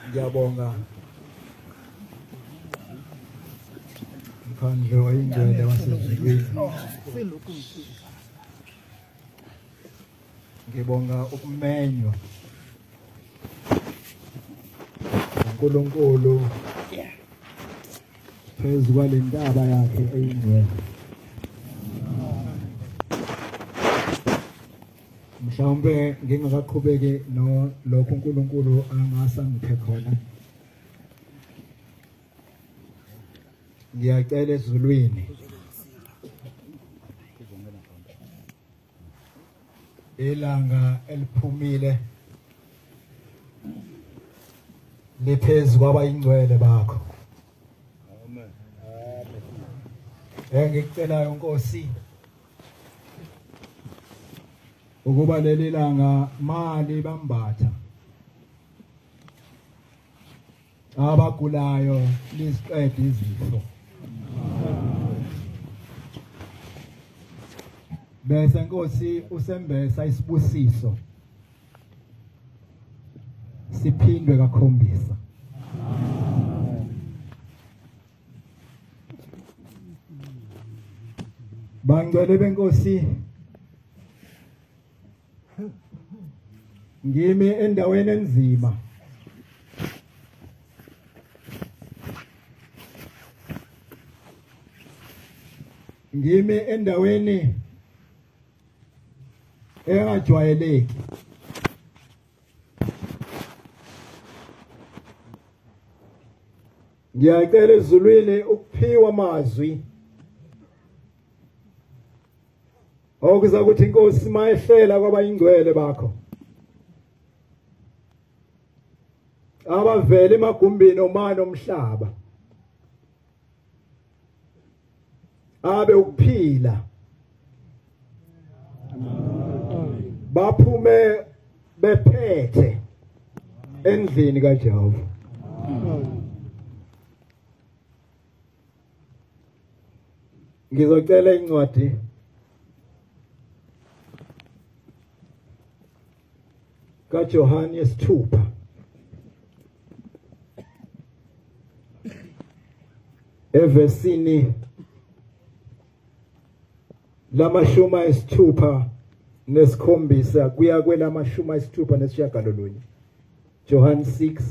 Ngiyabonga mkhandlo oyingcwele wasezulwini. Ngibonga ukumenywa uNkulunkulu phezu kwalentaba yakhe eyingcwele. Mhlawumbe ngingakaqhubeki lokho uNkulunkulu angasangiphe khona. Ngiyacela ezulwini ilanga eliphumile liphezulu kwabayingcwele bakho. Amen. Ngikucelayo Nkosi ukuba leli langa mali bambatha abagulayo lisiqede izifo. Bese Nkosi usembesa isibusiso siphindwe kakhombisa. Bangcwele beNkosi, ngimi endaweni enzima. Ngimi endaweni engajwayeleki. Ngiyacela ezulwini ukuphiwa amazwi okuza ukuthi Inkosi mayehlela kwabayingcwele bakho abavela emagumbini omani omhlaba abe ukuphila baphume bephethe endlini kaJehova. Ngizocela incwadi kaJohane 6 evesini lama-6 nesikhombisa kuya kwelama-6 John 6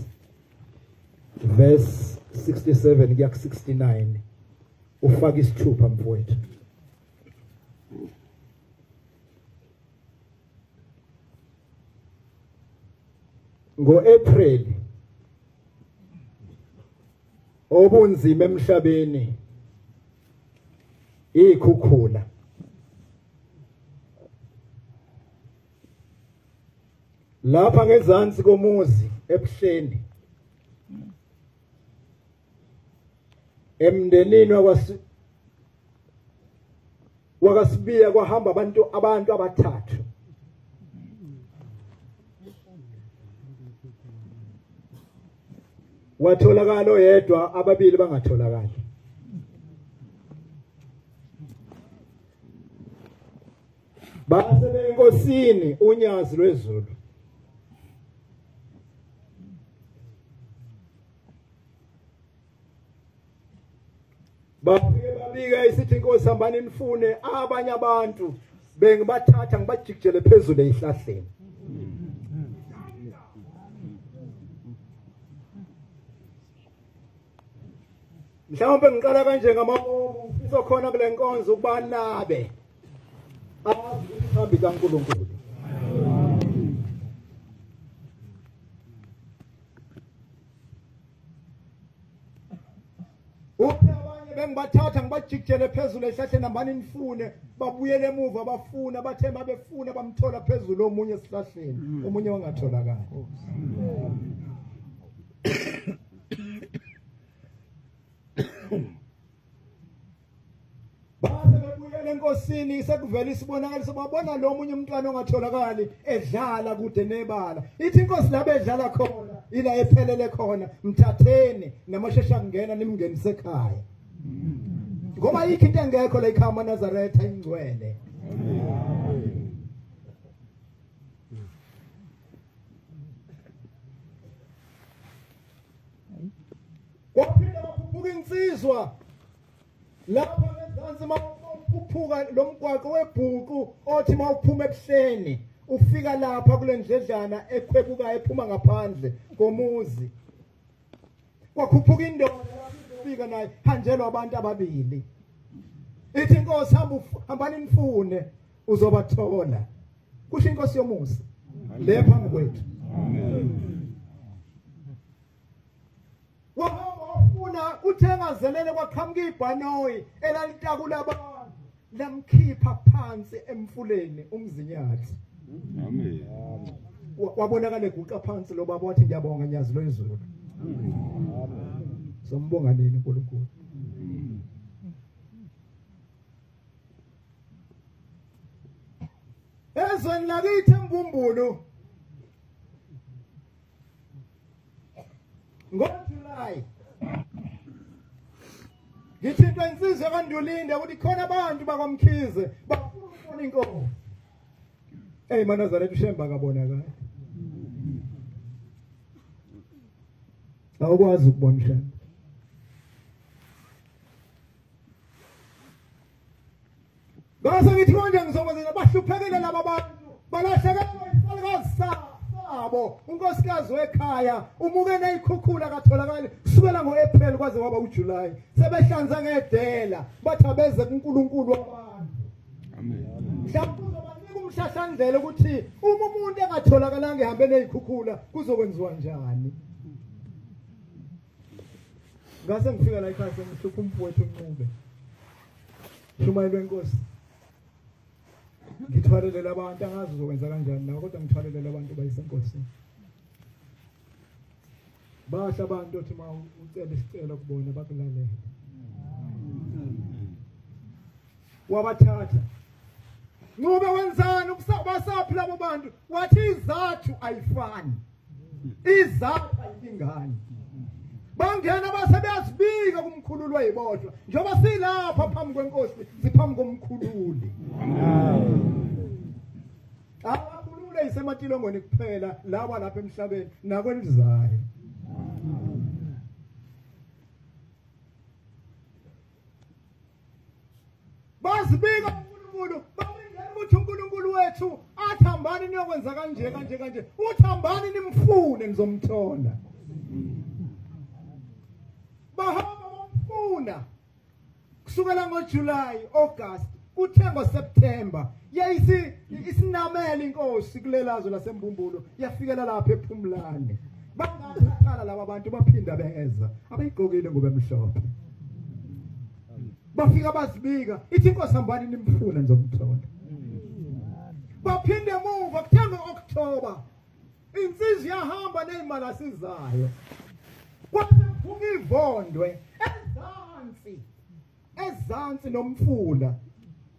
verse 67 kuya 69 ufaka isithupha mfowethu. Ngo-April obunzima emhlabeni ikhukhula. Lapha ngezansi komuzi ebuhleni emndenini wakasibiya kwahamba abantu abathathu. Watholakala oyedwa, ababili bangatholakali. Base beNkosini unyazi lwezulu. Bafike babika isithi Inkosi hambani nifune abanye abantu bengibathatha ngibajikijele phezulu ezihlahleni. Mhlawumbe ngiqala kanje ngamabomu isokhona kule nkonzo ukuba nabe ahambi kaNkulunkulu. Abanye bengibathatha ngibajikijele phezulu ezihlahleni hambani nifune, babuyele emuva bafuna bathe mabefuna bamthola phezulu omunye esihlahleni omunye wangatholakala. Base bebuyele eNkosini sekuvela isibonakaliso babona lo omunye umntwana ongatholakali edlala kude nebala. Ithi Inkosi la bedlala khona ila ephelele khona mthatheni namashesha kungena nimngenise ekhaya. Ngoba yikho into engekho la ekhaya Nazaretha ingcwele. insizwa lapha ngezansi mawuphuphuka lo mgwaqo webhuku othi mawuphuma ebuhleni ufika lapha kule ndledlana ekhwebuka ephuma ngaphandle komuzi kwakhuphuka indoda ufika naye hanjelwa abantu ababili ithi inkosi hambani nifune uzobathola kusho inkosi yomusa le phambi kwethu wafuna uthengazelele kwaqhamuka ibhanoyi elalitakula abantu lamkhipha phansi emfuleni umzinyathi amen wabonakala eguqa phansi lo baba wathi ngiyabonga nyazi lo izulu sombonga nini uNkulunkulu ezweni lakithi eMbumbulu ngoJulayi ngithintwa insizwa kaNdulinde ukuthi khona abantu bakwamkhize bafuna inkomo Manazarethu ushemba kabonakala awukwazi ukubona ushemba base ngithi konje ngizokwenza bahluphekile laba bantu balahlekelwa isalikazi sabo unkosikazi wekhaya umuke nayikhukhula katholakala kusukela ngoApril kwaze kwaba uJulayi sebehlanza ngedela bathi abeze kuNkulunkulu wabantu amen mhlawumbe uzobanika umhlahlandlela ukuthi uma umuntu engatholakalanga ehambe nezikhukhula kuzokwenziwa njani ngase ngifika la ekhaya sengihlupha umfowethu uNcube Shumayelwe inkosi ngithwalele abantu angazi uzokwenza kanjani nawe kodwa ngithwalele abantu bayisenkosini basha abantu othi ma ucela isicelo kubona bakulalele wabathatha Ncube wenzani basaphi labo bantu wathi izathu ayifani izathu ayilingani bangena basebeyazibika kumkhululi wayibodwa njengoba silapha phambi kwenkosi siphambi komkhululi abakhulule isematilongweni kuphela laba lapha emhlabeni nakwelizayo bazibika uNkulunkulu bamindeni ukuthi uNkulunkulu wethu athambani niyokwenza kanje uthambani nimfune nizomthola bahamba bamfuna kusukela ngoJuly August kuthe ngoSeptember yayisi isinamela inkosi kulelazo laseMbumbulu yafikela lapha ePhumlane bangathaqala laba bantu baphinda beza abayigqokile ngoba emhlophe bafika bazibika ithi inkosi hambani nimfuna nizomthola baphinde emuva kuthe October insizwa yahamba nezimali asizayo kwaze kuphuma ivondwe ezansi nomfula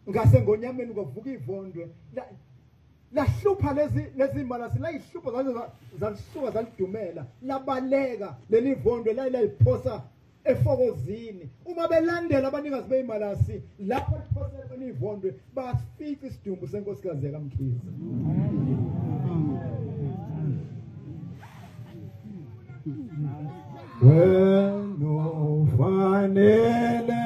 ngase ngonyameni kwavuka ivondwe lahlupha lezi mali silayihlupha zalisuka zalidumela labaleka leli vondwe layiphosa efokozini uma belandela abanikazi beyimalasi lapho liphosele ivondwe bafika isidumbu senkosikazi kaMkhize Bueno fanele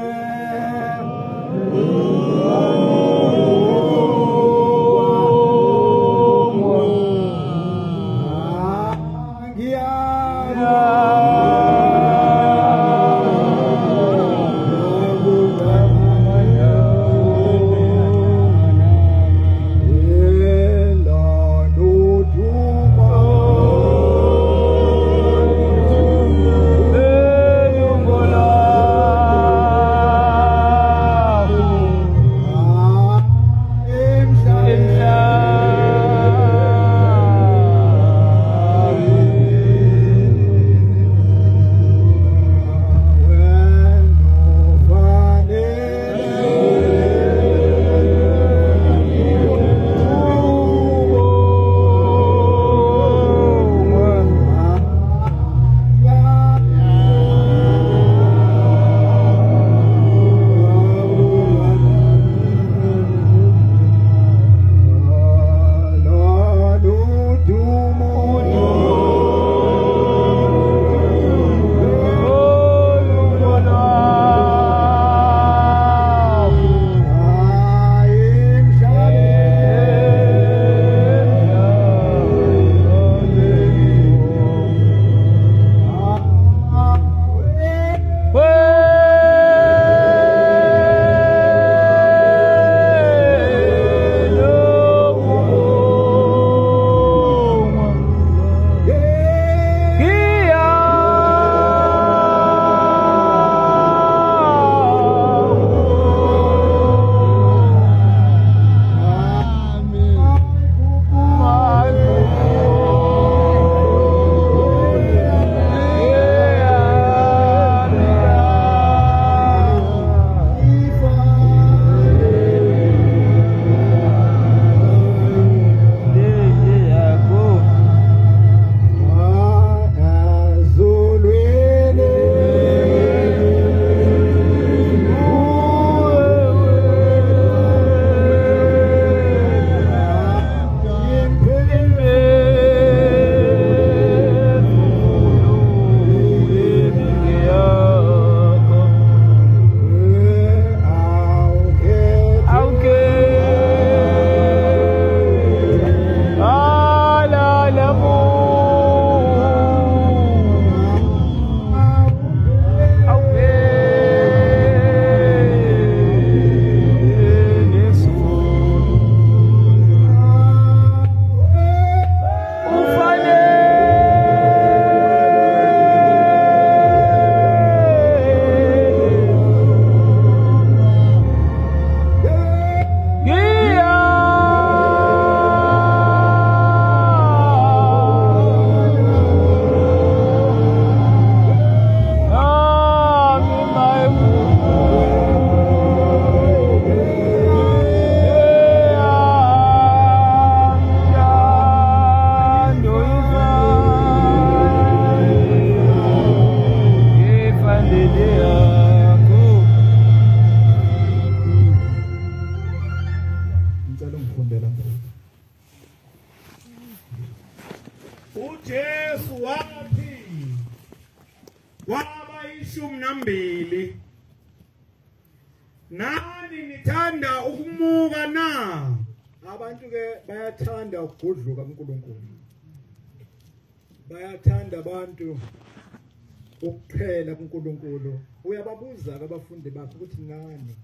Jesu wathi waba 12 nani nithanda ukumuka na? Abantu ke bayathanda ukugudluka kuNkulunkulu. Bayathanda abantu ukuphela kuNkulunkulu. Uyababuza abafundi bakho ukuthi nani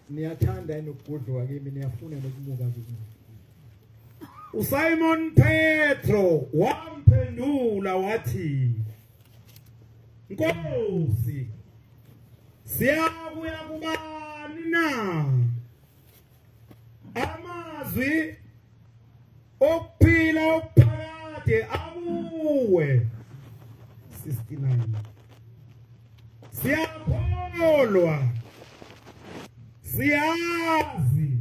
niyathanda yini ukugudluka kimi, niyafuna nokumuka kimi? uSimon Petro wamphendula wathi, Nkosi, siyakuya kubani na? Amazwi okuphila okuphakade akuwe. 69 Siyakholwa, siyazi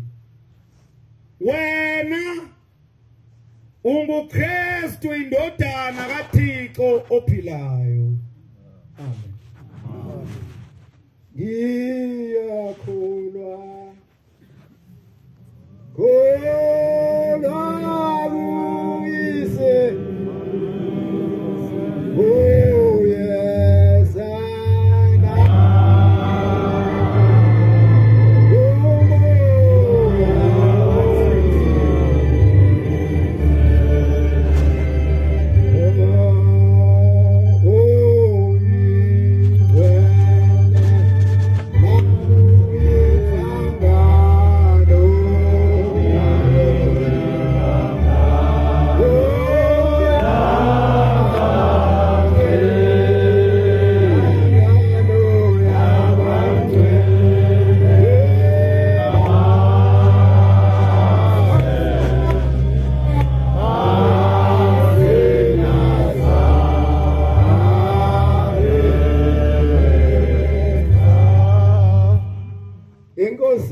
wena unguKristu indodana kaThixo ophilayo. Amen. Ngiyakholwa kuyise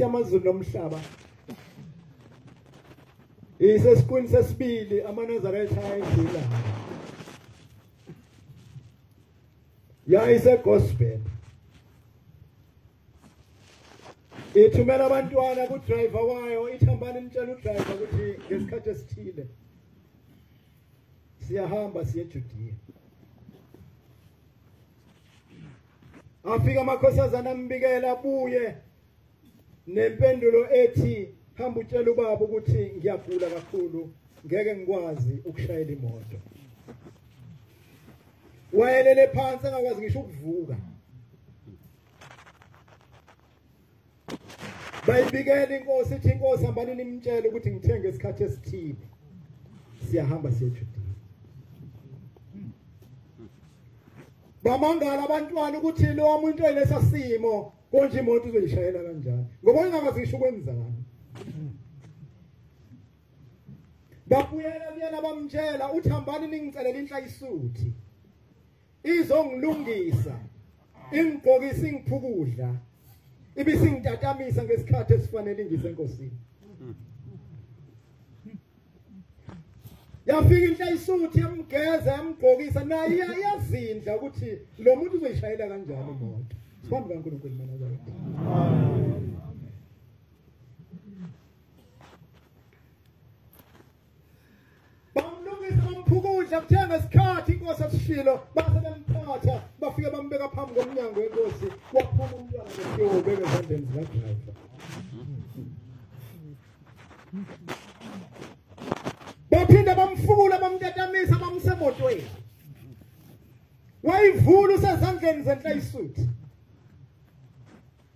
amazulu nomhlaba. Isesikhundla sesibili amaNazaretha ayedlula. Yayise gospel. Ithumela abantwana ku driver wayo, ithambani imtshela udriver ukuthi ngesikhathi esithile siyahamba siye eJudiya. Afika amakhosazana ambikela abuye nempendulo ethi hamba utshela ubaba ukuthi ngiyagula kakhulu, ngeke ngikwazi ukushayela imoto. Wayelele phansi engakwazi ngisho ukuvuka. Bayibikela inkosi ithi, inkosi hambani nimtshele ukuthi ngithenge isikhathi esithile siyahamba siye eJudiya. Bamangala abantwana ukuthi lo muntu oyilesa simo konje imoto uzoyishayela kanjani, ngoba engakwazi ngisho ukwenzani. Babuyela kuyena bamtshela uthi hambani ningicelela inhlayisuthi izongilungisa, ingigqokisa, ingiphukudla, ibisingidatamisa ngesikhathi esifanele ngise enkosini. Yafika inhlayisuthi yamgeza yamgqokisa, naye iyazindla ukuthi lo muntu uzoyishayela kanjani imoto. Sibambe kaNkulunkulu eNazaretha. Amen. Bamlungisa bamphukudla kuthenga isikhathi inkosi asishilo, base bamthatha bafike bambeka phambi komnyango wenkosi, waphuma umntwana besiyobeka ezandleni zikaDriver. Baphinda bamfukula bamtatamisa bamsemotweni. Wayivula usezandleni zenhlayisuthi.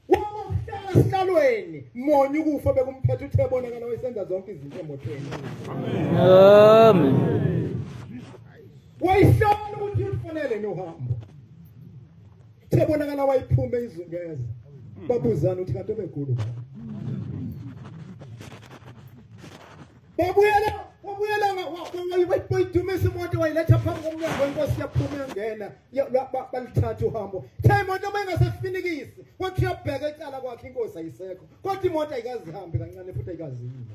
Wahlala esihlalweni monye ukufa bekumphethe uthe bonakala wayesenza zonke izinto emotweni. Amen. Wayihlala ukuthi ufanele nohambo. Uthe bonakala wayiphuma izungeza. Babuzana uthi kanti obegulu. Babuyela wayidumise imoto wayiletha phambi komnyango wenkosi, yaphuma yangena balithatha uhambo. Cha imoto mayengasefinikisi wathi uyabheka ecala kwakhe inkosi ayisekho, kodwa imoto ayikazi ihambe kancane futhi ayikazi yini.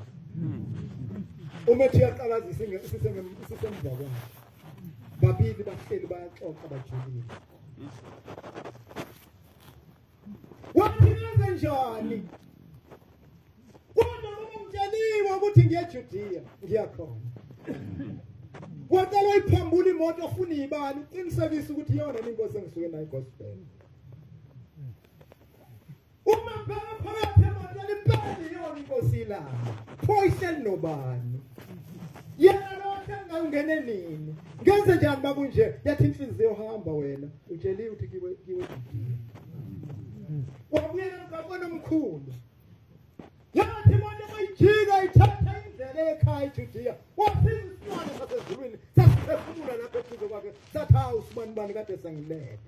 Umethi uyaqalazisa sisemva kwakhe. Babili bahleli bayaxoxa bajulile. Wathi njani? Kodwa ngumtsheliwe ukuthi ngiyeJudiya ngiyakhona. waqala uyiphambula imoto ofuna ibani uqinisekisa ukuthi yona inkosi engisuke nayo gospel uma bheka phakathi emotweni impela yona inkosi la poison nobani yena lokho engangene nini ngenze njani bakunje yathi inhliziyo hamba wena utsheliwe ukuthi kiwe wabuyela ngabona omkhulu yathi imoto mayijika ithatha indlela ekhaya eJudiya wafika isilwane sasezulwini sasiphefumula lapha eduze kwakhe sathi hawu sibani kade sangilele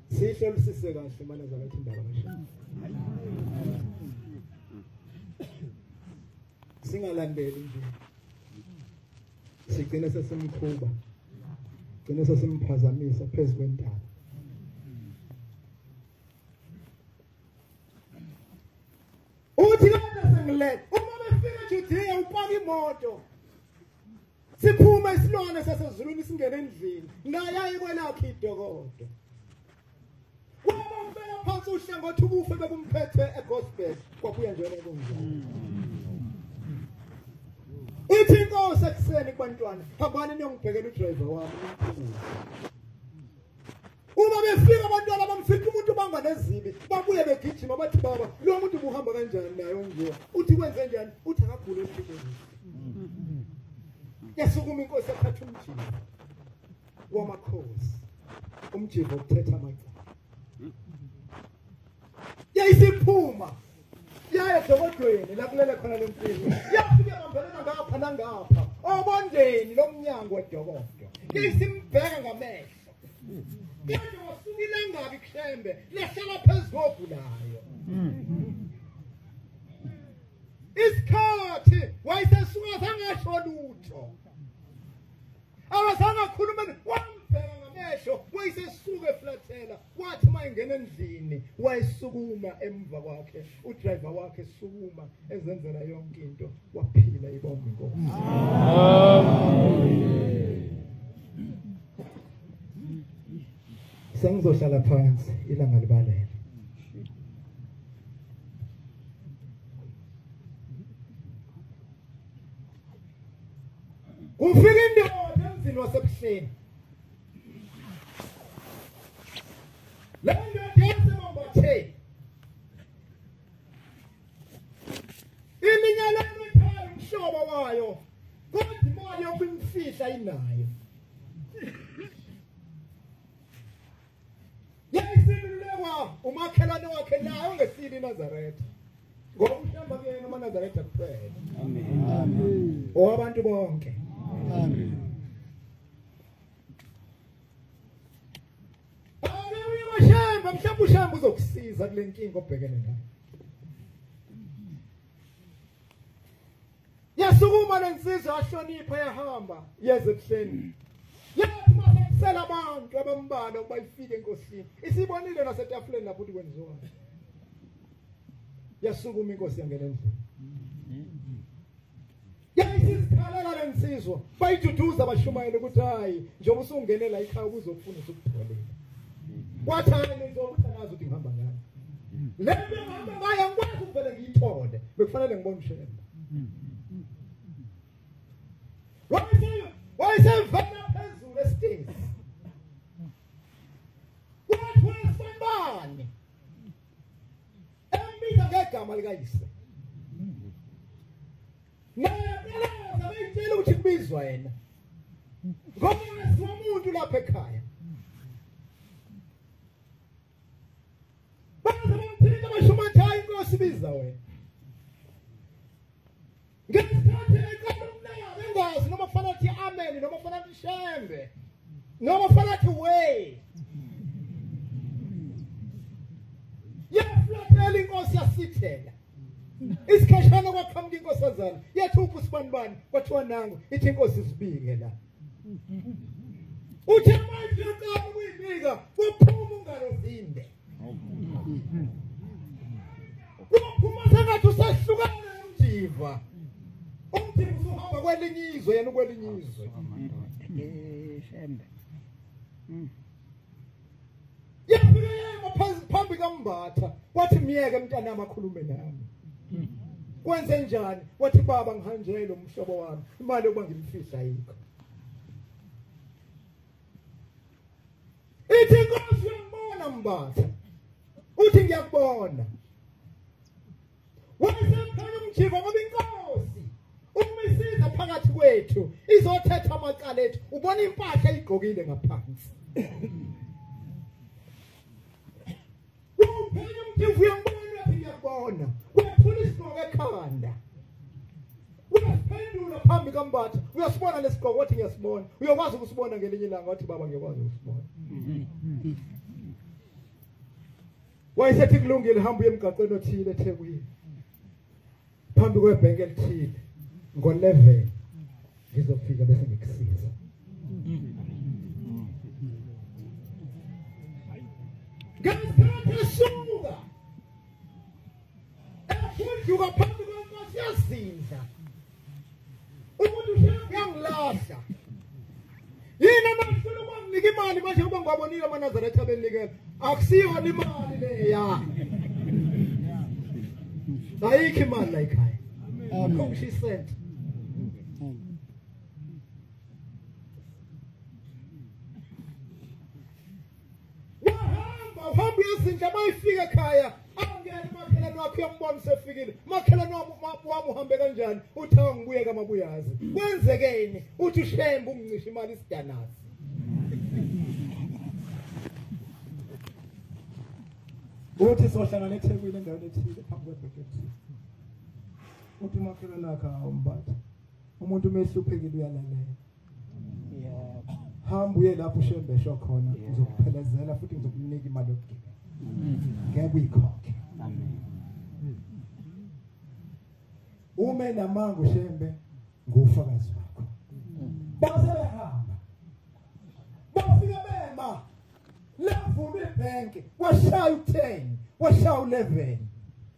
sihlolisise kahle mana zakathi indaba ngisho singalandeli nje sigcine sesimkhuba sigcine sesimphazamisa phezulu kwentaba uthi kade sengilele uma befika eJudiya upaka imoto siphume isilwane sasezulwini singene endlini naye kwelakhe idokodo wabambela phansi uhlangothi ubufe bebumphethe egospel kwakuya njalo kunjalo ithi inkosi ekuseni kubantwana hambani niyongibhekela udriver wami uma befika abantwana bamfika umuntu banga nezibi babuye begijima bathi baba lo muntu buhamba kanjani nayo nje uthi kwenze njani uthi akagule emphikweni yasukuma inkosi yakhatha umjivo wamakhosi umjivo ukuthetha amacala yayisiphuma yaya edokodweni lakulele khona lempilo yafike bambelela ngapha nangapha obondeni lomnyango wedokodo yayisimbheka ngamehlo kodwa wasukile ngabi kuhlembe lehlala phezulu ogulayo isikhathi wayesesuka sangasho lutho awasangakhuluma wambheka ngamehlo wayesesuka eflathela wathi mayengena endlini wayesukuma emva kwakhe udriver wakhe esukuma ezenzela yonke into waphila ibonga inkosi sengizohlala phansi ilanga libalele ufika indoda emzini wasebuhleni le ndoda yasemambathe ilinyalelo ekhaya umhlobo wayo kodwa imali yokumfihla inayo yayisilulekwa umakhelwane wakhe nayo ngesili Nazaretha ngoba uhlamba kuyena uMaNazaretha kuphela amen owabantu bonke amen awuyashamba mhlawumbe ushamba uzokusiza kule nkinga obhekene nayo yasukuma lensizwa ahlonipha yahamba yeze ebuhleni yathi masela abantu abambala ukuba ifike enkosini isibonile nasetafuleni lapho ukuthi kwenziwa yasukuma inkosi yangena endlini yayisizikhalela lensizwa bayiduduza bashumayela ukuthi hayi njengoba usungenela ikhaya ukuzofuna ukutholela wathi hayi ngizokuthi nazi ukuthi ngihamba ngani le nto ngihamba ngayo ngikwazi ukuvele ngiyithole bekufanele ngibone umshemba wayesevela phezulu esitezi wathi wesibani embiza ngegama likayise naye bayitshela ukuthi kubizwa yena ngoba umuntu lapha ekhaya baze bamthinta bashumathi hayi inkosi ibiza wena ngesikhathi eqala umnyango engazi noma fanele athi amen noma fanele athi shembe noma fanele athi we yaflathela inkosi yasithela isikhashana kwaqhamuka inkosazana yathi uphi usibani kwathiwa nangu ithi inkosi isibike la uthi manje qala ukuyibika kuphuma ungalozinde kuphuma sengathi usahlukana nomjiva umjiva usuhamba kwelinye izwe yena ukwelinye izwe shembe yafika phambi kambatha wathi miyeke mntanami akhulume nami kwenze njani wathi baba ngihanjele umhlobo wami imali yokuba ngimfihla yikho ithi inkosi uyambona Mbatha uthi ngiyakubona wayesekhanya umjiko ngoba inkosi umisiza phakathi kwethu izothetha amacala ethu ubona impahla ayigqokile ngaphansi uphenya umjivo uyambona wathi ngiyakubona wathula isigqoko ekhanda uyaphendula phambi kaMbatha uyasibona lesigqoko wathi ngiyasibona uyokwazi ukusibona ngelinye ilanga wathi baba ngiyakwazi ukusibona wayesethi kulungile hamba emgaqweni othile eThekwini phambi kwebhenki elithile ngo-11 ngizofika bese ngikusiza ngesikhathi esuka efunduka phambi kwenkosi yazinza umuntu uyangilahla yini amafuna ukunginika imali manje kuba ngwabonile amaNazaretha abenikela akusiyona imali leya ayikho imali la ekhaya akho ngishisente wahamba uyazinja bayifika ekhaya angene makhelwane wakhe uyambona sefikile makhelwane wami uhambe kanjani uthi angibuye kamabuyazi kwenzekeni uthi ushembe ungincisha imali isidanasi uthi sohlangana eThekwini endaweni ethile phambi kwebheketi uthi makhelwane wakhe awumbatha umuntu umehluphekile uyalalela hamba uye lapho ushembesho khona ngizokuphelezela futhi ngizokunika imali yokugibela ngeke uyikhokhe ume namanga ushembe ngufakazi wakho basebehamba bafika bema lavula ibhenki washaya u10 washaya u11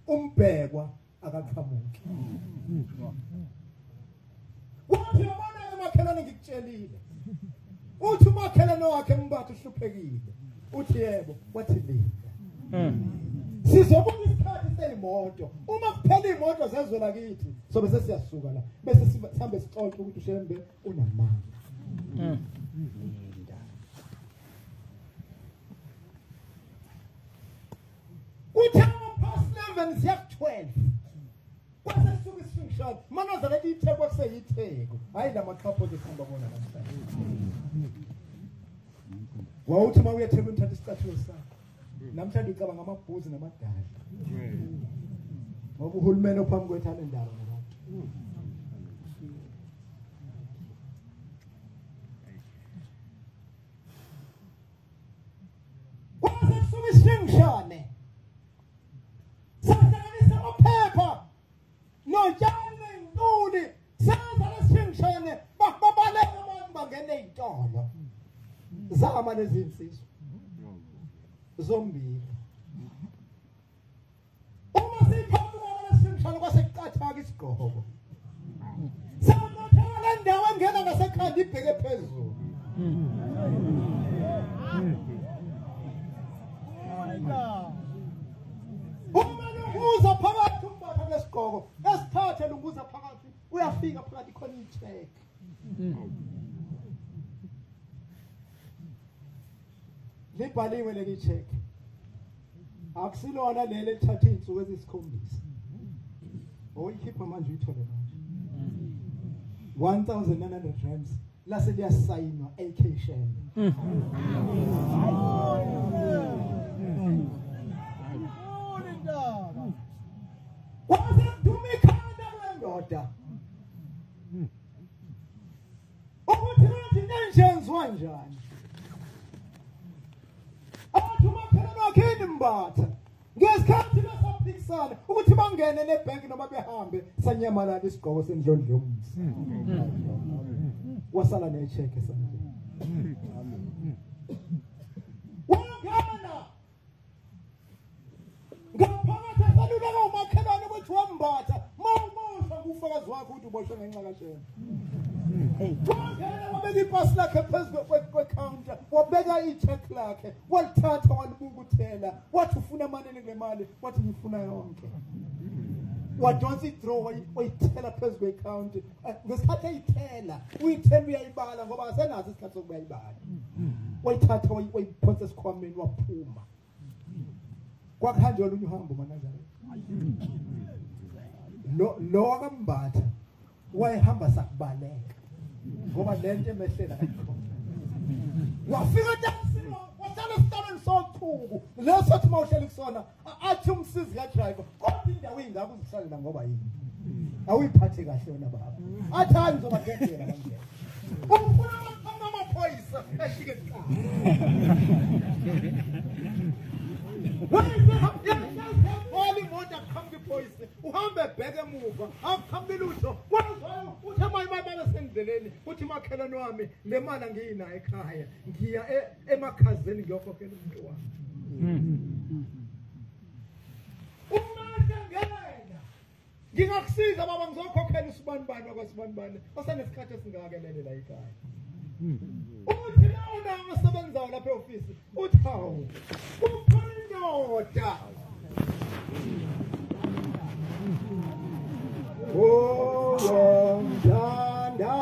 umbhekwa akaqhamuki wathi yabona emakhelwane ngikutshelile uthi umakhelwane wakhe Mbatha uhluphekile uthi yebo wathi linda sizobuka isikhathi seyimoto uma kuphela imoto zezwela kithi sobe sesiyasuka la bese sihambe sixoxe ukuthi ushembe unamanga uthi past 11 siya 12 kwase suku isifishana maNazaretha ithekwa kuseyitheko hayi lamaqhapho zihamba bona namhlanje wawuthi uma uyatheka uthatha isicathulo sakho namhlanje ucabanga amabhuzi namadala ngoba uhulumeni ophambi kwethu anendaba nabantu kwase suku isifishane sahlanganisa amaphepha notshani nentuli senza lesifishane babaleka abantu bangena ey'tolo zama lezi insizwa zombili uma siphambi kwalesifishane kwasekuqathaka isigqoko samothela ndawo engena ngasekhanda ibheke phezulu uma lubuza phakathi uMbatha lesigqoko esithathe lubuza phakathi uyafika phakathi khona i-check libhaliwe leli check akusilona lele lithatha izinsuku ezisikhombisa oyikhipha manje uyithole manje 1900 rands lase liyasayinwa AK Shembe waze dume ikhanda kwendoda ukuthi izinto enjenziwa njani athi umakhelwane wakhe Mbatha ngesikhathi besaphikisana ukuthi bangene nebhenki noma behambe sanyamalala isigqoko sendlondlo yomzi wasala necheke esandleni wangena ngaphakathi esaluleka umakhelwane ukuthi wambatha mawumusha ngufakazi wakho ukuthi uboshwe ngenxa kaShembe wangena wabeka ipasi lakhe phezu kwecounter wabeka icheck lakhe walithatha walibukuthela wathi ufuna amanini kule mali wathi ngifuna yonke wadonsa idraw wayithela phezu kweaccount ngesikhathi eyithela uyithela uyayibala ngoba asenazo isikhathi sokuyibala wayithatha wayiphonsa esikhwameni waphuma kwakhanjwa lunye uhambo manazare lo akambatha wayehamba sakubaleka ngoba lento emehlela kakhulu wafika tasimo wasala sitalweni sothuku lesothi mawuhleli kusona athi umsizi ka driver kodwa indawo ingaka uzihlalela ngoba yini awuyiphathe kahle wena baba athani zobagendela kanje ufuna amaphoyisa ashike ekhaya wali moja khambi phoyisa uhambe bheke emuva akukhambile utho kwazo uthi mayi baba sendleleni uthi makhelwane wami le mali ngiyina ekhaya ngiya emakhazeni ngiyokhokhela umuntu wami umandla ngena ngingakusiza baba ngizokhokhela usibanibani wakwasibanibani osenesikhathi esingakakelele la ekhaya uthi lawona asebenzayo lapha e-office uthi hawu kukhona indoda oh ngiyanda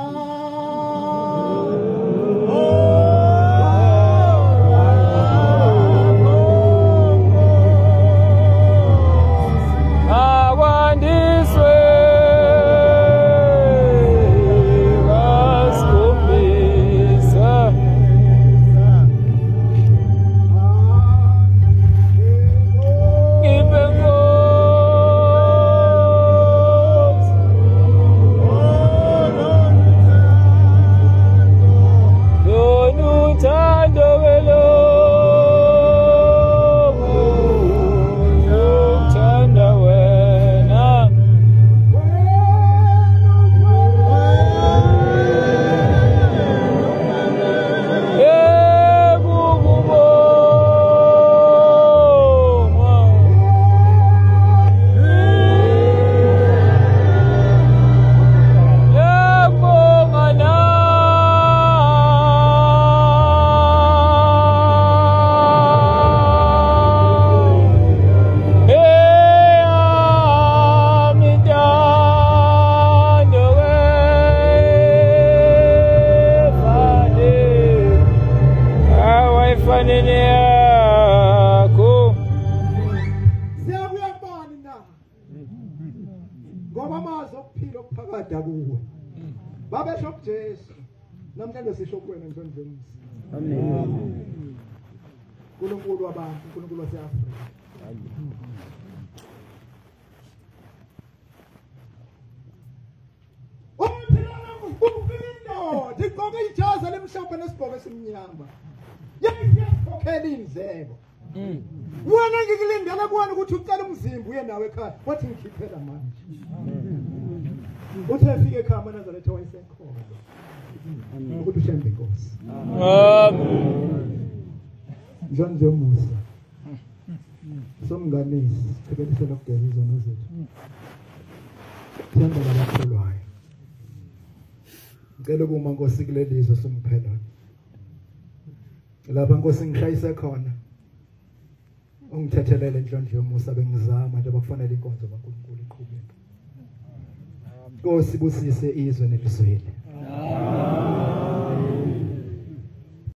namhlanje sisho kuwena Mfundisi amen uNkulunkulu wabantu uNkulunkulu waseAfrika uphilo digqoke ijazi lemhlophe nesibhoke esimnyama yakhokhela indleko wena ngikulindela kuwena ukuthi ucela umzimba uye nawe ekhaya wathi ngikhiphela manje uthi efike ekhaya uNazaretha wayesekhona ukuthi ushembe inkosi amen njengoba Musa somnganisi siqhubekisela ukugeza izono zethu themba labakholwayo ngicela kuma Nkosi kulelizwe somphela lapha Nkosi ngishayise khona ungithethelele inhlonhlo yoMusa bengizama nje bakufanele inkonzo kaNkulunkulu iqhubeke Nkosi busise izwe nelizwele